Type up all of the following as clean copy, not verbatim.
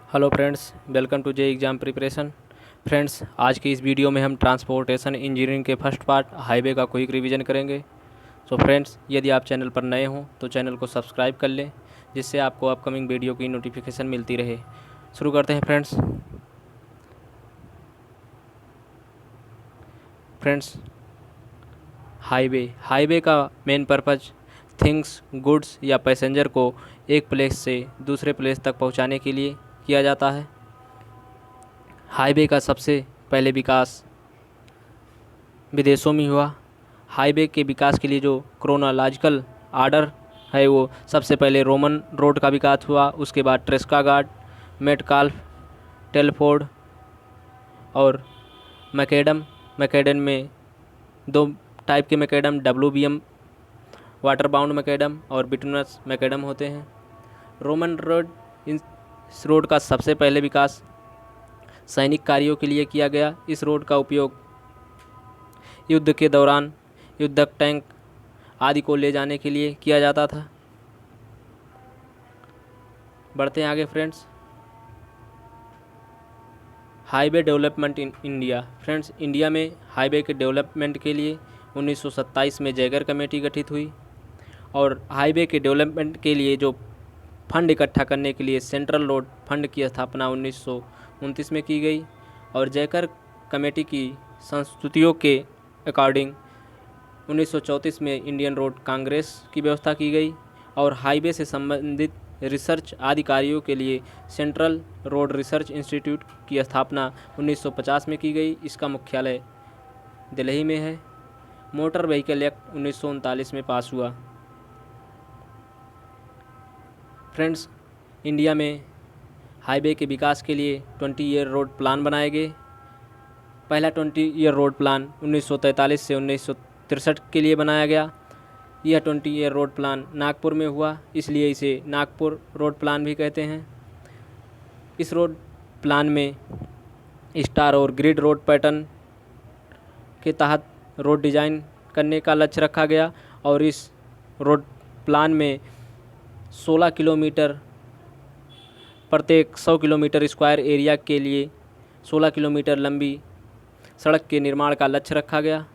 Hello friends, welcome to JE exam preparation. Friends, आज की इस वीडियो में हम ट्रांसपोर्टेशन इंजीनियरिंग के फर्स्ट पार्ट हाईवे का क्विक रिवीजन करेंगे। सो फ्रेंड्स, यदि आप चैनल पर नए हों तो चैनल को सब्सक्राइब कर लें, जिससे आपको अपकमिंग वीडियो की नोटिफिकेशन मिलती रहे। शुरू करते हैं फ्रेंड्स। हाईवे का मेन पर्पज़ थिंग्स, गुड्स या पैसेंजर को एक प्लेस से दूसरे प्लेस तक पहुंचाने के लिए किया जाता है। हाईवे का सबसे पहले विकास विदेशों में हुआ। हाईवे के विकास के लिए जो क्रोनोलॉजिकल आर्डर है, वो सबसे पहले रोमन रोड का विकास हुआ, उसके बाद ट्रेस्का गार्ड, मेटकाल्फ, टेलफोर्ड और मैकेडम में दो टाइप के macadam, WBM water bound macadam और बिटुनस मैकेडम होते हैं। रोमन रोड, इस रोड का सबसे पहले विकास सैनिक कार्यों के लिए किया गया। इस रोड का उपयोग युद्ध के दौरान युद्धक टैंक आदि को ले जाने के लिए किया जाता था। बढ़ते हैं आगे friends. Highway development in India. Friends, India में हाईवे के डेवलपमेंट के लिए 1927 में जयगर कमेटी गठित हुई और हाईवे के डेवलपमेंट के लिए जो फंड इकट्ठा करने के लिए सेंट्रल रोड फंड की स्थापना 1929 में की गई और जयकर कमेटी की संस्तुतियों के अकॉर्डिंग 1934 में इंडियन रोड कांग्रेस की व्यवस्था की गई और हाईवे से संबंधित रिसर्च आदि कार्यों के लिए सेंट्रल रोड रिसर्च इंस्टीट्यूट की स्थापना 1950 में की गई। इसका मुख्यालय दिल्ली में है। मोटर व्हीकल एक्ट 1939 में पास हुआ। फ्रेंड्स, इंडिया में हाईवे के विकास के लिए 20 ईयर रोड प्लान बनाए गए। पहला 20 ईयर रोड प्लान 1943 से 1963 के लिए बनाया गया। यह 20 ईयर रोड प्लान नागपुर में हुआ, इसलिए इसे नागपुर रोड प्लान भी कहते हैं। इस रोड प्लान में स्टार और ग्रिड रोड पैटर्न के तहत रोड डिज़ाइन करने का लक्ष्य रखा गया और इस रोड प्लान में 16 किलोमीटर प्रत्येक 100 किलोमीटर स्क्वायर एरिया के लिए 16 किलोमीटर लंबी सड़क के निर्माण का लक्ष्य रखा गया।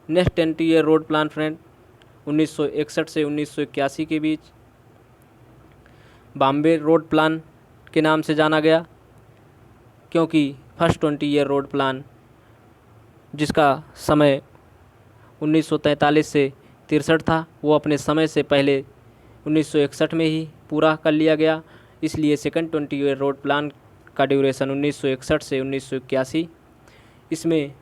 Next 20 year road plan friend 1961 से 1981 के बीच बॉम्बे रोड प्लान के नाम से जाना गया, क्योंकि फर्स्ट 20 ईयर रोड प्लान जिसका समय 1943 से 63 था, वो अपने समय से पहले 1961 में ही पूरा कर लिया गया। इसलिए सेकंड 20 ईयर रोड प्लान का ड्यूरेशन 1961 से 1981। इसमें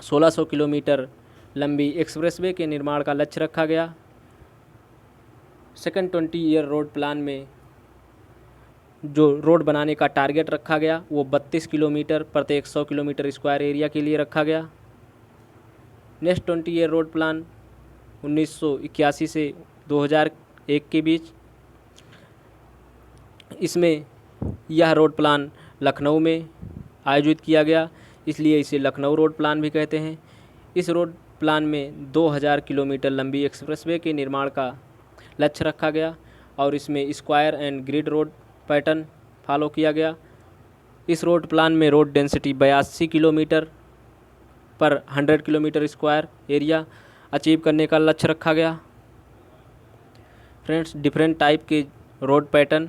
1600 किलोमीटर लंबी एक्सप्रेसवे के निर्माण का लक्ष्य रखा गया। सेकंड 20 ईयर रोड प्लान में जो रोड बनाने का टारगेट रखा गया वो 32 किलोमीटर प्रत्येक 100 किलोमीटर स्क्वायर एरिया के लिए रखा गया। नेक्स्ट 20 ईयर रोड प्लान 1981 से 2001 के बीच, इसमें यह रोड प्लान लखनऊ में आयोजित किया गया, इसलिए इसे लखनऊ रोड प्लान भी कहते हैं। इस रोड प्लान में 2000 किलोमीटर लंबी एक्सप्रेसवे के निर्माण का लक्ष्य रखा गया और इसमें square and grid road pattern follow किया गया। इस रोड प्लान में रोड डेंसिटी 82 किलोमीटर पर 100 किलोमीटर स्क्वायर एरिया अचीव करने का लक्ष्य रखा गया। फ्रेंड्स, डिफरेंट टाइप के रोड पैटर्न,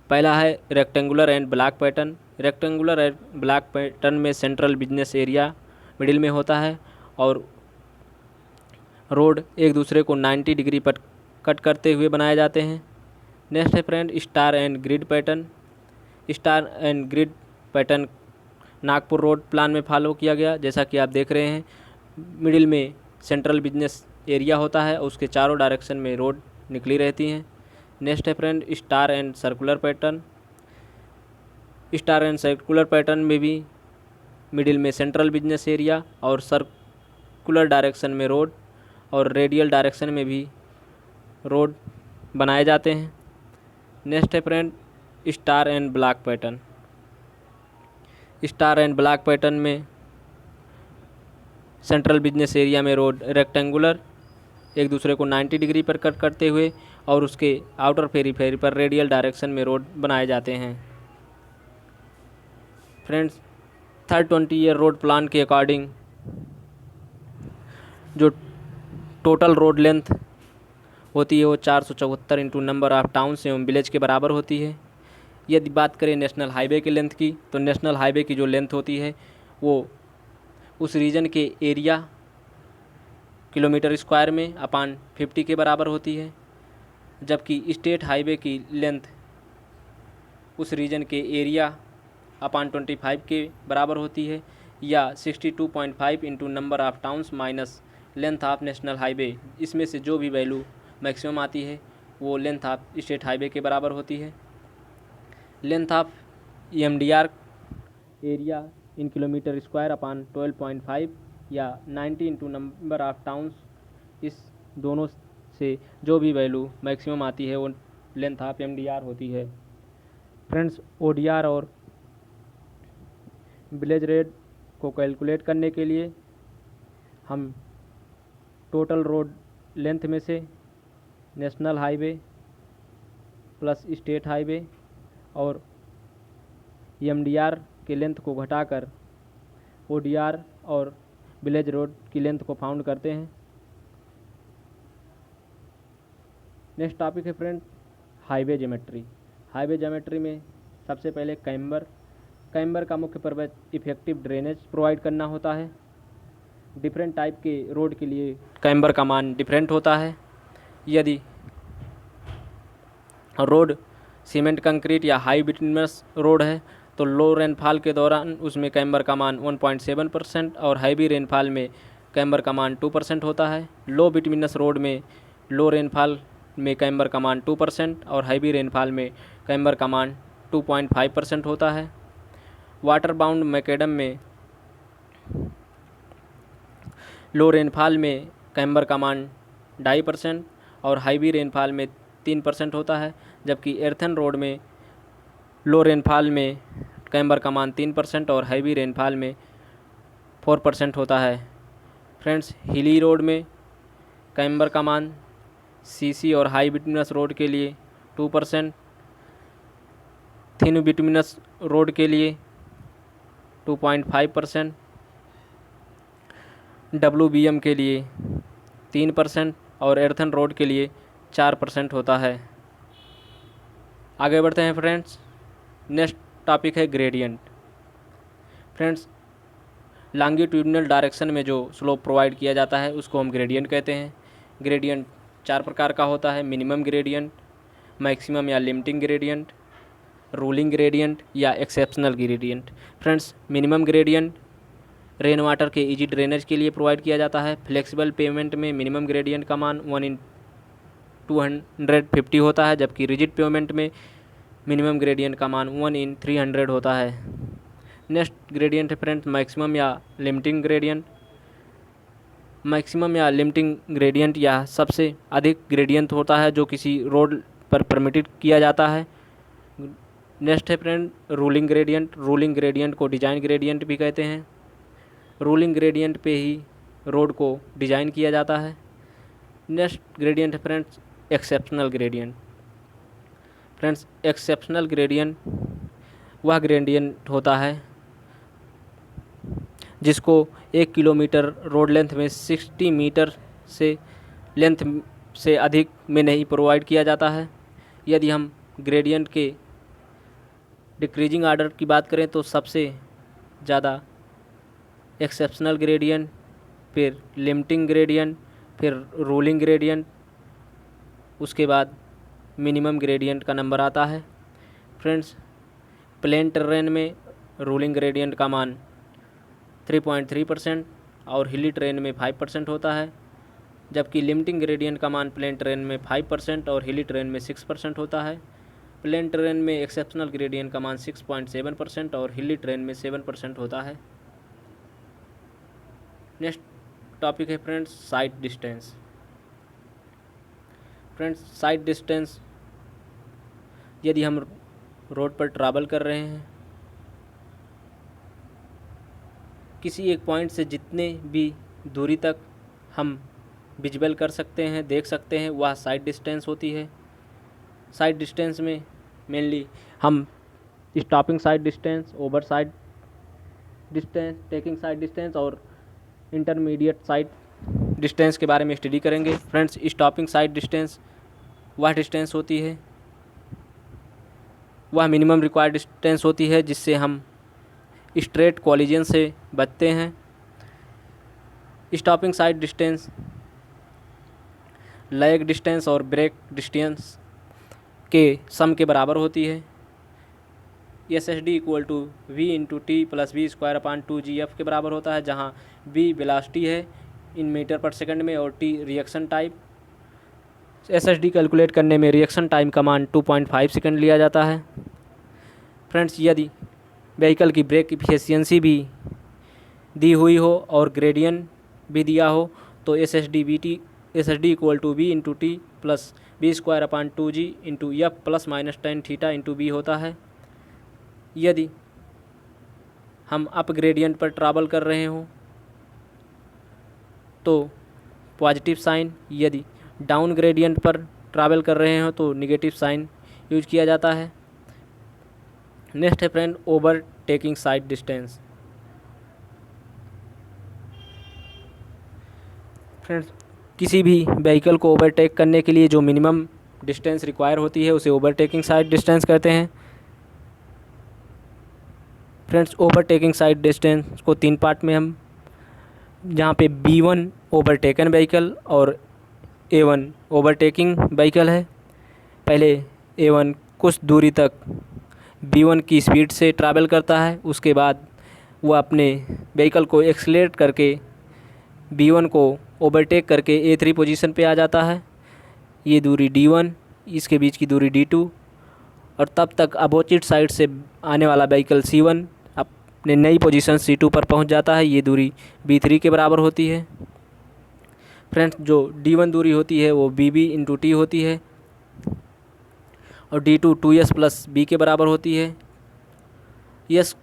पहला है rectangular and block pattern. Rectangular and block pattern में सेंट्रल बिजनेस एरिया मिडिल में होता है और रोड एक दूसरे को 90 डिग्री पर कट करते हुए बनाए जाते हैं। नेक्स्ट है friend star and grid pattern. Star and grid pattern Nagpur road plan में फॉलो किया गया। जैसा कि आप देख रहे हैं, मिडिल में सेंट्रल बिजनेस एरिया होता है और उसके चारों डायरेक्शन में रोड निकली रहती हैं। नेक्स्ट है friend star and circular pattern. Star and circular pattern में भी मिडिल में सेंट्रल बिजनेस एरिया और सर्कुलर डायरेक्शन में रोड और रेडियल डायरेक्शन में भी रोड बनाए जाते हैं। नेक्स्ट है friend star and block pattern. Star and block pattern में सेंट्रल बिजनेस एरिया में रोड रेक्टेंगुलर एक दूसरे को 90 डिग्री पर कट करते हुए और उसके आउटर पेरीफेरी पर रेडियल डायरेक्शन में रोड बनाए जाते हैं। Friends, third 20 year road plan के अकॉर्डिंग जो टोटल रोड लेंथ होती है वो 474 इंटू नंबर ऑफ टाउन्स एवं विलेज के बराबर होती है। यदि बात करें नेशनल हाईवे के लेंथ की, तो नेशनल हाईवे की जो लेंथ होती है वो उस रीजन के एरिया किलोमीटर स्क्वायर में अपान 50 के बराबर होती है, जबकि स्टेट हाईवे की लेंथ उस रीजन के एरिया अपान 25 के बराबर होती है, या 62.5 into number of towns minus length of national highway. इसमें से जो भी वैल्यू मैक्सिमम आती है वो लेंथ ऑफ स्टेट हाईवे के बराबर होती है। Length of EMDR area in kilometre square upon 12.5 या 90 इंटू नंबर ऑफ टाउन्स, इस दोनों से जो भी वैल्यू मैक्सिमम आती है वो लेंथ ऑफ MDR होती है। फ्रेंड्स, ODR और विलेज रेट को कैलकुलेट करने के लिए हम टोटल रोड लेंथ में से national highway plus state highway और EMDR के लेंथ को घटाकर ODR और विलेज रोड की लेंथ को फाउंड करते हैं। नेक्स्ट टॉपिक है friend highway geometry. Highway geometry में सबसे पहले कैम्बर का मुख्य पर्पज इफेक्टिव ड्रेनेज प्रोवाइड करना होता है। डिफरेंट टाइप के रोड के लिए कैम्बर का मान डिफरेंट होता है। यदि रोड सीमेंट कंक्रीट या हाई बिटुमिनस रोड है तो लो रेनफॉल के दौरान उसमें कैम्बर का मान 1.7% और हैवी रेनफॉल में कैम्बर का मान 2% होता है। लो बिटुमिनस रोड में लो रेनफॉल में कैम्बर का मान 2% और हैवी रेनफॉल में कैम्बर का मान 2.5% होता है। वाटर बाउंड मैकेडम में लो रेनफॉल में कैम्बर का मान 2.5% और हैवी रेनफॉल में 3% होता है, जबकि एर्थन रोड में लो रेनफॉल में कैम्बर का मान 3% और हैवी रेनफॉल में 4% होता है। फ्रेंड्स, हिली रोड में कैम्बर का मान CC और हाई बिटुमिनस रोड के लिए 2%, थिन बिटुमिनस रोड के लिए 2.5%, WBM के लिए 3% और एर्थन रोड के लिए 4% होता है। आगे बढ़ते हैं फ्रेंड्स। नेक्स्ट टॉपिक है ग्रेडियंट। फ्रेंड्स, लॉन्गिट्यूडिनल डायरेक्शन में जो स्लोप प्रोवाइड किया जाता है उसको हम ग्रेडियंट कहते हैं। ग्रेडियंट 4 प्रकार का होता है: मिनिमम ग्रेडियंट, मैक्सिमम या लिमिटिंग ग्रेडियंट, रूलिंग ग्रेडियंट या exceptional gradient. Friends, minimum gradient rain water के इजी ड्रेनेज के लिए प्रोवाइड किया जाता है। फ्लेक्सिबल पेमेंट में मिनिमम ग्रेडियंट का मान 1/250 होता है, जबकि रिजिड पेमेंट में मिनिमम ग्रेडियंट का मान 1/300 होता है। नेक्स्ट ग्रेडियंट है फ्रेंड्स मैक्सिमम या लिमिटिंग ग्रेडियंट। मैक्सिमम या लिमिटिंग ग्रेडियंट या सबसे अधिक ग्रेडियंट होता है जो किसी रोड पर परमिटेड किया जाता है। नेक्स्ट है friend ruling gradient. Ruling gradient को डिजाइन ग्रेडियंट भी कहते हैं। रूलिंग ग्रेडियंट पे ही रोड को डिजाइन किया जाता है। नेक्स्ट ग्रेडियंट है friends exceptional gradient. Friends, exceptional gradient वह ग्रेडियंट होता है जिसको 1 किलोमीटर रोड लेंथ में 60 मीटर से लेंथ से अधिक में नहीं प्रोवाइड किया जाता है। यदि हम ग्रेडियंट के डिक्रीजिंग आर्डर की बात करें तो सबसे ज़्यादा एक्सेप्शनल ग्रेडियंट, फिर लिमिटिंग ग्रेडियंट, फिर रूलिंग ग्रेडियंट, उसके बाद मिनिमम ग्रेडियंट का नंबर आता है। फ्रेंड्स, प्लेन टेरेन में रूलिंग ग्रेडियंट का मान 3.3% और हिली टेरेन में 5% होता है, जबकि लिमिटिंग ग्रेडियंट का मान प्लेन टेरेन में 5% और हिली टेरेन में 6% होता है। प्लेन टेरेन में एक्सेप्शनल ग्रेडियंट का मान 6.7% और हिली टेरेन में 7% होता है। नेक्स्ट टॉपिक है friends side distance. Friends, side distance यदि हम रोड पर ट्रैवल कर रहे हैं, किसी एक पॉइंट से जितने भी दूरी तक हम विजिबल कर सकते हैं, देख सकते हैं, वह साइड डिस्टेंस होती है। साइड डिस्टेंस में मेनली हम stopping sight distance, over side distance, taking side distance और इंटरमीडिएट साइड डिस्टेंस के बारे में स्टडी करेंगे। फ्रेंड्स, स्टॉपिंग साइड डिस्टेंस वह डिस्टेंस होती है, वह मिनिमम रिक्वायर्ड डिस्टेंस होती है जिससे हम स्ट्रेट कॉलिजन से बचते हैं। Stopping sight distance lag distance और ब्रेक डिस्टेंस के सम के बराबर होती है। SSD equal to V into t plus v square upon 2GF के बराबर होता है, जहाँ V वेलोसिटी है इन मीटर पर सेकंड में और T reaction time. SSD calculate करने में रिएक्शन टाइम का मान 2.5 सेकंड लिया जाता है। फ्रेंड्स, यदि व्हीकल की ब्रेक इफिशियंसी भी दी हुई हो और ग्रेडियंट भी दिया हो तो SSD equal to V into t plus v square upon 2G into F plus minus ten theta into B होता है। यदि हम अप ग्रेडियंट पर ट्रैवल कर रहे हों तो पॉजिटिव साइन, यदि डाउन ग्रेडियंट पर ट्रैवल कर रहे हो तो निगेटिव साइन यूज किया जाता है। नेक्स्ट है friend, overtaking side distance. Friends, किसी भी व्हीकल को ओवरटेक करने के लिए जो मिनिमम डिस्टेंस रिक्वायर होती है उसे ओवरटेकिंग साइड डिस्टेंस कहते हैं। फ्रेंड्स, ओवरटेकिंग साइड डिस्टेंस को 3 पार्ट में हम, जहाँ पे B1 ओवरटेकन व्हीकल और A1 ओवरटेकिंग व्हीकल है। पहले A1 कुछ दूरी तक B1 की स्पीड से ट्रैवल करता है, उसके बाद वह अपने व्हीकल को एक्सीलरेट करके B1 को ओवरटेक करके A3 पोजीशन पे आ जाता है। ये दूरी D1, इसके बीच की दूरी D2 और तब तक अपोजिट साइड से आने वाला व्हीकल C1 अपने नई पोजीशन C2 पर पहुंच जाता है। ये दूरी B3 के बराबर होती है। फ्रेंड्स, जो D1 दूरी होती है वो BB इंटू टी होती है और D2 2S प्लस B के बराबर होती है। यस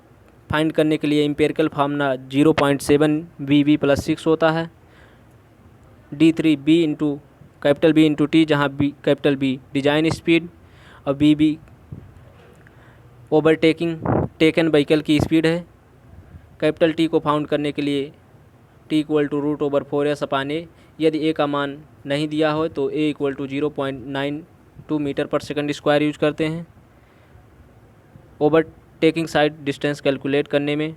फाइंड करने के लिए एम्पिरिकल फार्मूला 0.7 BB प्लस 6 होता है। D3 B into capital B into t, जहाँ कैपिटल B डिजाइन स्पीड और BB ओवरटेकिंग टेकन व्हीकल की स्पीड है। कैपिटल T को फाउंड करने के लिए T equal to √/4S upon A। यदि A का मान नहीं दिया हो तो A equal to 0.92 metre per second square use करते हैं। ओवरटेकिंग साइड डिस्टेंस कैलकुलेट करने में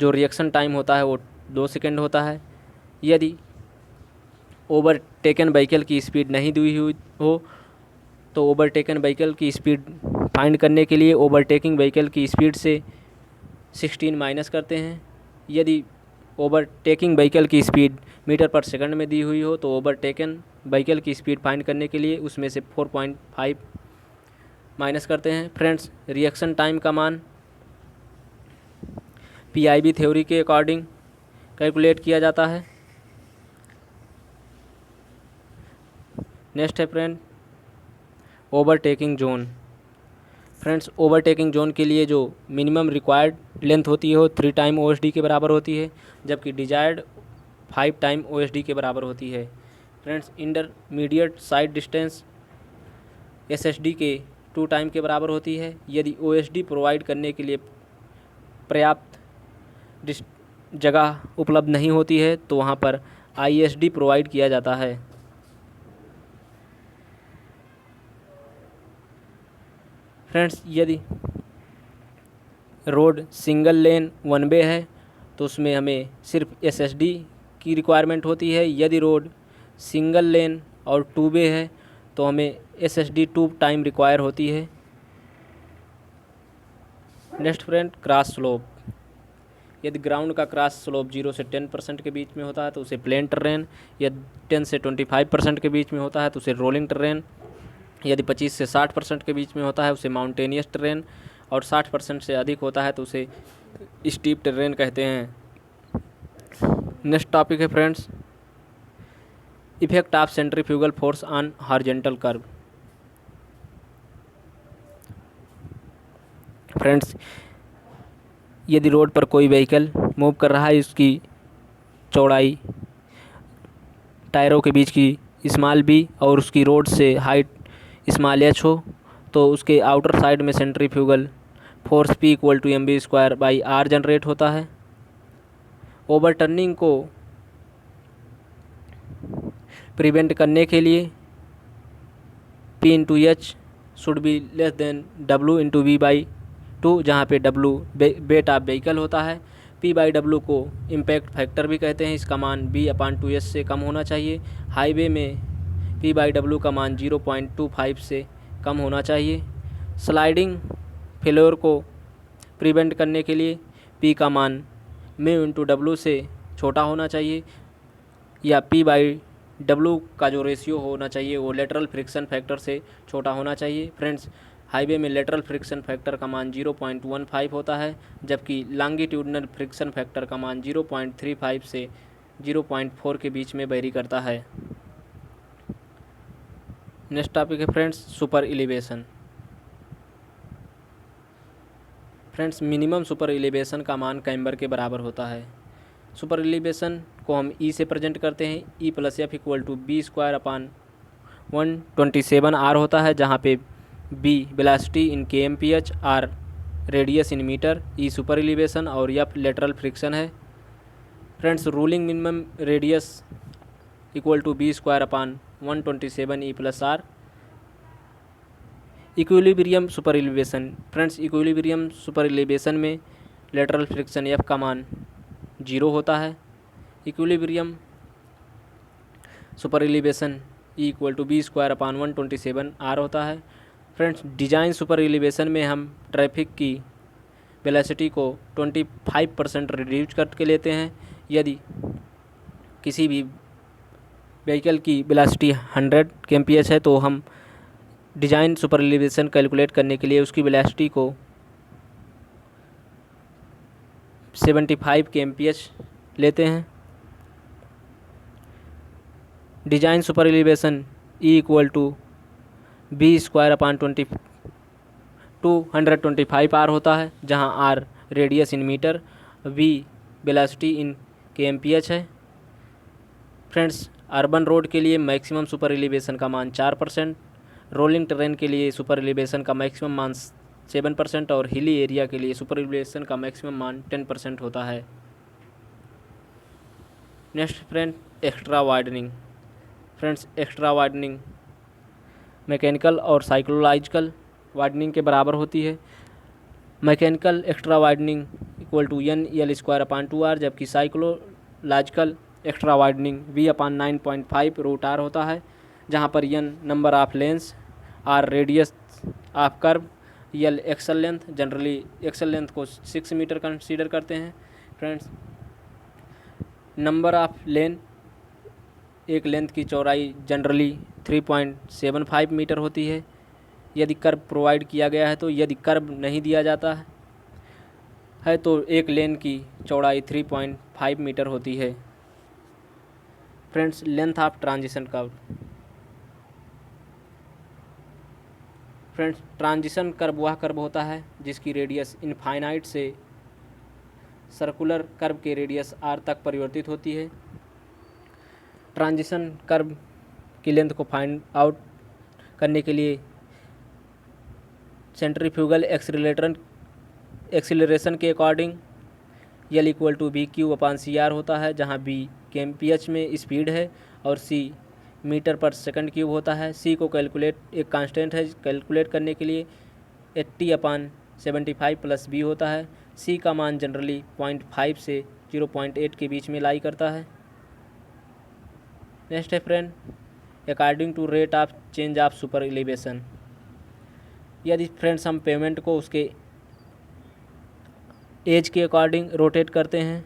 जो रिएक्शन टाइम होता है वो 2 सेकंड होता है। यदि ओवरटेकन व्हीकल की स्पीड नहीं दी हुई हो तो ओवरटेकन व्हीकल की स्पीड फाइंड करने के लिए ओवरटेकिंग व्हीकल की स्पीड से 16 माइनस करते हैं। यदि ओवरटेकिंग व्हीकल की स्पीड मीटर पर सेकंड में दी हुई हो तो ओवरटेकन व्हीकल की स्पीड फाइंड करने के लिए उसमें से 4.5 माइनस करते हैं। फ्रेंड्स, रिएक्शन टाइम का मान PIV थ्योरी के अकॉर्डिंग कैलकुलेट किया जाता है। नेक्स्ट है friend, overtaking zone. Friends, overtaking zone के लिए जो मिनिमम रिक्वायर्ड लेंथ होती है वो 3 टाइम OSD के बराबर होती है, जबकि डिजायर्ड 5 टाइम OSD के बराबर होती है। Friends, intermediate side distance SSD के 2 टाइम के बराबर होती है। यदि OSD प्रोवाइड करने के लिए पर्याप्त जगह उपलब्ध नहीं होती है तो वहाँ पर ISD प्रोवाइड किया जाता है। फ्रेंड्स, यदि रोड सिंगल लेन 1 वे है तो उसमें हमें सिर्फ SSD की रिक्वायरमेंट होती है। यदि रोड सिंगल लेन और 2 वे है तो हमें SSD 2 टाइम रिक्वायर होती है। Next friend, cross slope. यदि ग्राउंड का क्रॉस स्लोप 0 से 10% के बीच में होता है तो उसे प्लेन टर्रेन, यदि 10 से 25% के बीच में होता है तो उसे रोलिंग टर्रेन, यदि 25 से 60% के बीच में होता है उसे माउंटेनियस टर्रेन और 60% से अधिक होता है तो उसे स्टीप टर्रेन कहते हैं। नेक्स्ट टॉपिक है friends, effect of centrifugal force on horizontal curve. Friends, यदि रोड पर कोई व्हीकल मूव कर रहा है, उसकी चौड़ाई टायरों के बीच की स्मॉल बी और उसकी रोड से हाइट स्मॉल एच हो तो उसके आउटर साइड में centrifugal force P equal to mv²/r generate होता है। ओवरटर्निंग को प्रिवेंट करने के लिए P into H should be less than W into V/2, जहाँ पे W वेट ऑफ व्हीकल होता है। P/W को इम्पैक्ट फैक्टर भी कहते हैं। इसका मान V/2s से कम होना चाहिए। हाईवे में P/W का मान 0.25 से कम होना चाहिए। स्लाइडिंग फेल्योर को प्रिवेंट करने के लिए P का मान म्यू इंटू W से छोटा होना चाहिए, या P/W का जो रेशियो होना चाहिए वो लेटरल फ्रिक्शन फैक्टर से छोटा होना चाहिए। फ्रेंड्स, हाईवे में लेटरल फ्रिक्शन फैक्टर का मान 0.15 होता है, जबकि लॉन्गिट्यूडनल फ्रिक्शन फैक्टर का मान 0.35 से 0.4 के बीच में वेरी करता है। नेक्स्ट टॉपिक है friends super elevation. Friends, minimum super elevation का मान कैम्बर के बराबर होता है। सुपर एलिवेशन को हम E से प्रेजेंट करते हैं। E + F equal to B²/127R होता है, जहाँ पे B velocity in kmph, R radius in metre, E super elevation और F लेटरल फ्रिक्शन है। Friends, ruling minimum radius equal to B²/127E + R। Equilibrium super elevation. Friends, equilibrium super elevation में lateral friction F का मान 0 होता है। Equilibrium super elevation E equal to B²/127R होता है। Friends, design super elevation में हम ट्रैफिक की वेलोसिटी को 25% रिड्यूस करके लेते हैं। यदि किसी भी व्हीकल की वेलोसिटी 100 kmph है तो हम डिजाइन सुपर एलिवेशन कैलकुलेट करने के लिए उसकी वेलोसिटी को 75 kmph लेते हैं। Design super elevation E equal to B²/225R होता है, जहां R radius in metre, V velocity in kmph है। फ्रेंड्स, अर्बन रोड के लिए मैक्सिमम सुपर एलिवेशन का मान 4%, रोलिंग टेरेन के लिए सुपर एलिवेशन का मैक्सिमम मान 7% और हिली एरिया के लिए सुपर एलिवेशन का मैक्सिमम मान 10% होता है। Next friend, extra widening. Friends, extra widening mechanical और साइक्लोलॉजिकल वाइडनिंग के बराबर होती है। Mechanical extra widening equal to NL²/2R, जबकि साइक्लोलॉजिकल एक्स्ट्रा वाइडनिंग V/9.5√R होता है, जहाँ पर N number of lanes, R radius of curve, L axle length. Generally axle length को 6 मीटर कंसीडर करते हैं। फ्रेंड्स, नंबर ऑफ लेन, एक लेंथ की चौड़ाई जनरली 3.75 मीटर होती है यदि कर्व प्रोवाइड किया गया है। तो यदि कर्व नहीं दिया जाता है तो एक लेन की चौड़ाई 3.5 मीटर होती है। Friends, length of transition curve. Friends, transition curve वह कर्व होता है जिसकी रेडियस इनफाइनाइट से सर्कुलर कर्व के रेडियस R तक परिवर्तित होती है। ट्रांजिशन कर्व की लेंथ को फाइंड आउट करने के लिए सेंट्रीफ्यूगल एक्सीलरेशन के according L equal to BQ/CR होता है, जहाँ B kmph में स्पीड है और C metre per second cube होता है। C को कैलकुलेट एक कांस्टेंट है, कैलकुलेट करने के लिए 80/75 + B होता है। C का मान जनरली 0.5 से 0.8 के बीच में लाई करता है। नेक्स्ट है friend, according to rate of change of super elevation. यदि फ्रेंड्स हम पेमेंट को उसके एज के अकॉर्डिंग रोटेट करते हैं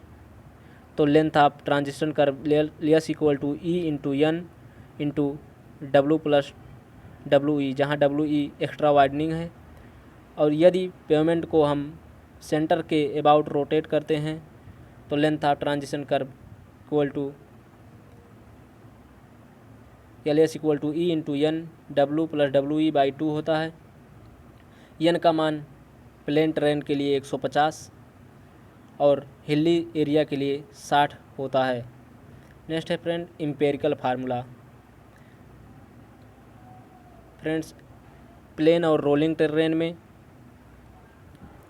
तो length of transition curve S equal to E into N into W + WE, जहाँ WE एक्स्ट्रा वाइडनिंग है। और यदि पेमेंट को हम सेंटर के अबाउट रोटेट करते हैं तो length of transition curve equal to LS equal to E into N W + WE/2 होता है। N का मान प्लेन ट्रेन के लिए 150 और हिली एरिया के लिए 60 होता है। नेक्स्ट है friend empirical formula. Friends plain और रोलिंग टेरेन में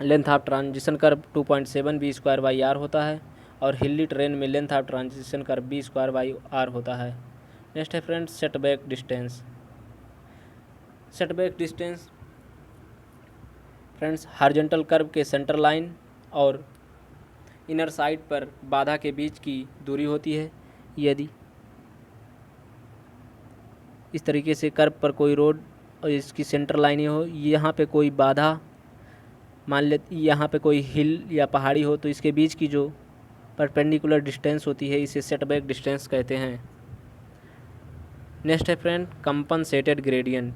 length of transition curve 2.7 B square by R होता है और हिली टेरेन में length of transition curve B square by R होता है। नेक्स्ट है friends setback distance. Setback distance friends horizontal curve के सेंटर लाइन और इनर साइड पर बाधा के बीच की दूरी होती है। यदि इस तरीके से कर्व पर कोई रोड और इसकी सेंटर लाइन ही हो, यहाँ पे कोई बाधा मान ले, यहाँ पे कोई हिल या पहाड़ी हो, तो इसके बीच की जो परपेंडिकुलर डिस्टेंस होती है इसे सेटबैक डिस्टेंस कहते हैं। नेक्स्ट है friend compensated gradient.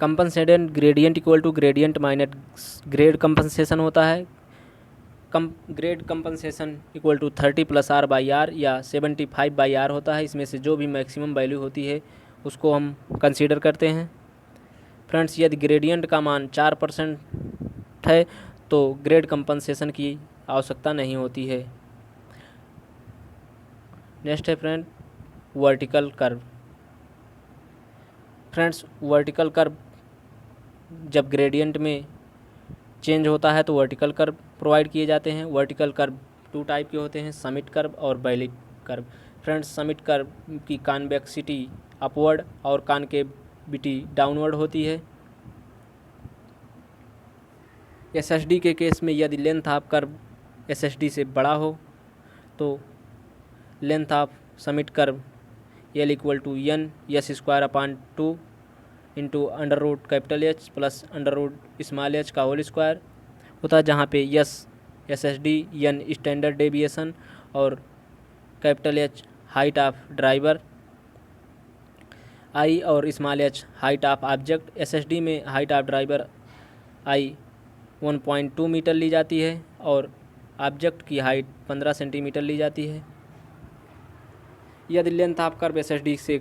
Compensated gradient equal to gradient minus grade compensation होता है। Grade compensation equal to 30 plus R by R या 75 बाई आर होता है। इसमें से जो भी मैक्सिमम वैल्यू होती है उसको हम कंसीडर करते हैं। फ्रेंड्स यदि ग्रेडियंट का मान 4% है तो ग्रेड कंपनसेशन की आवश्यकता नहीं होती है। नेक्स्ट है friend vertical curve. Friends vertical curve जब ग्रेडियंट में चेंज होता है तो वर्टिकल कर्व प्रोवाइड किए जाते हैं। वर्टिकल कर्व 2 टाइप के होते हैं, समिट कर्व और valley curve. Friends summit curve की कॉन्वेक्सिटी अपवर्ड और कॉन्केविटी डाउनवर्ड होती है। एसएसडी के केस में यदि लेंथ ऑफ कर्व एसएसडी से बड़ा हो तो length of summit curve L equal to N S square upon 2 into under root capital H plus under root small H का होल स्क्वायर होता है, जहाँ पे S S D N standard deviation और capital H height of driver, eye और small H height of object. SSD में height of driver eye 1.2 metre ली जाती है और ऑब्जेक्ट की हाइट 15 सेंटीमीटर ली जाती है। यदि लेंथ ऑफ कर्व एसएसडी से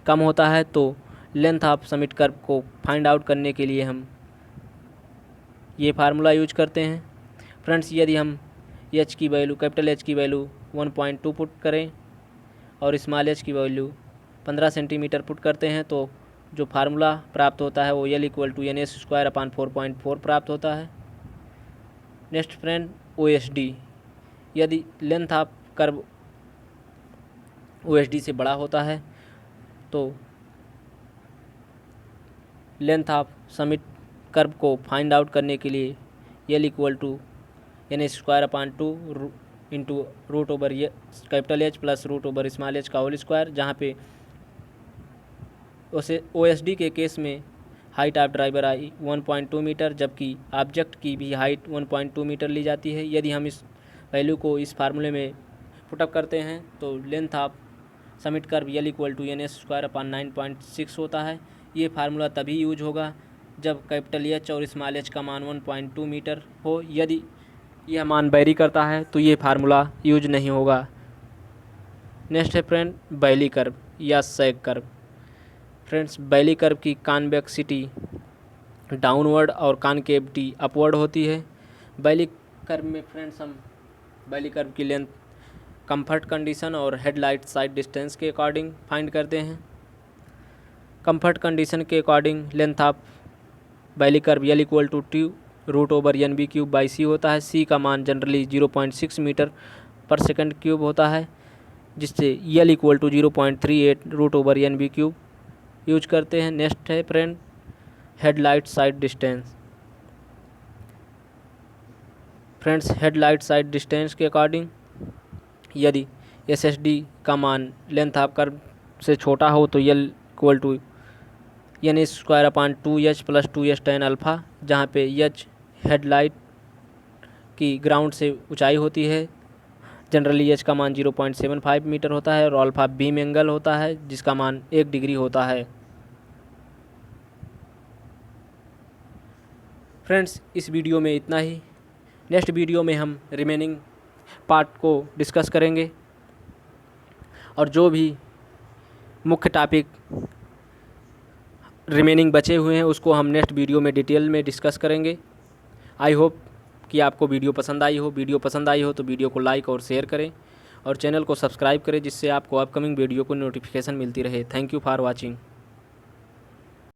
कम होता है तो लेंथ ऑफ समिट कर्व को फाइंड आउट करने के लिए हम ये फार्मूला यूज करते हैं। फ्रेंड्स यदि हम एच की वैल्यू कैपिटल एच की वैल्यू 1.2 पुट करें और स्मॉल एच की वैल्यू 15 सेंटीमीटर पुट करते हैं तो जो फार्मूला प्राप्त होता है वो L equal to N S square upon 4.4 प्राप्त होता है। Next friend OSD. यदि लेंथ ऑफ कर्व ओएसडी से बड़ा होता है तो लेंथ ऑफ समिट कर्व को फाइंड आउट करने के लिए L equal to N S square upon 2 into root over capital H plus root over small H का होल स्क्वायर, जहाँ पे उसे ओएसडी के केस में height of driver eye 1.2 metre जबकि ऑब्जेक्ट की भी हाइट 1.2 मीटर ली जाती है। यदि हम इस वैल्यू को इस फार्मूले में पुटअप करते हैं तो length of summit curve L equal to N S square upon 9.6 होता है। ये फार्मूला तभी यूज होगा जब कैपिटल एच और स्मॉल एच का मान 1.2 मीटर हो। यदि यह मान वेरी करता है तो ये फार्मूला यूज नहीं होगा। नेक्स्ट है फ्रेंड बैली कर्व या sag curve. Friends valley curve की कॉन्वेक्सिटी डाउनवर्ड और कॉन्केविटी अपवर्ड होती है। बैली कर्व में फ्रेंड्स हम बैली कर्व की लेंथ कंफर्ट कंडीशन और हेडलाइट साइड डिस्टेंस के अकॉर्डिंग फाइंड करते हैं। कंफर्ट कंडीशन के according length of valley curve L equal to 2 root over N B cube by C होता है। सी का मान generally 0.6 metre per second cube होता है, जिससे L equal to 0.38 root over N B cube use करते हैं। नेक्स्ट है friend headlight sight distance. Friends headlight sight distance के अकॉर्डिंग यदि एसएसडी का मान लेंथ ऑफ कर्व से छोटा हो तो L equal to N S square upon 2h plus 2s tan alpha, जहाँ पे एच हेडलाइट की ग्राउंड से ऊंचाई होती है। जनरली एच का मान 0.75 मीटर होता है और अल्फ़ा बीम एंगल होता है जिसका मान 1 डिग्री होता है। फ्रेंड्स इस वीडियो में इतना ही। नेक्स्ट वीडियो में हम रिमेनिंग पार्ट को डिस्कस करेंगे और जो भी मुख्य टॉपिक रिमेनिंग बचे हुए हैं उसको हम नेक्स्ट वीडियो में डिटेल में डिस्कस करेंगे। आई होप कि आपको वीडियो पसंद आई हो। वीडियो पसंद आई हो तो वीडियो को लाइक और शेयर करें और चैनल को सब्सक्राइब करें जिससे आपको अपकमिंग वीडियो को नोटिफिकेशन मिलती रहे। Thank you for watching.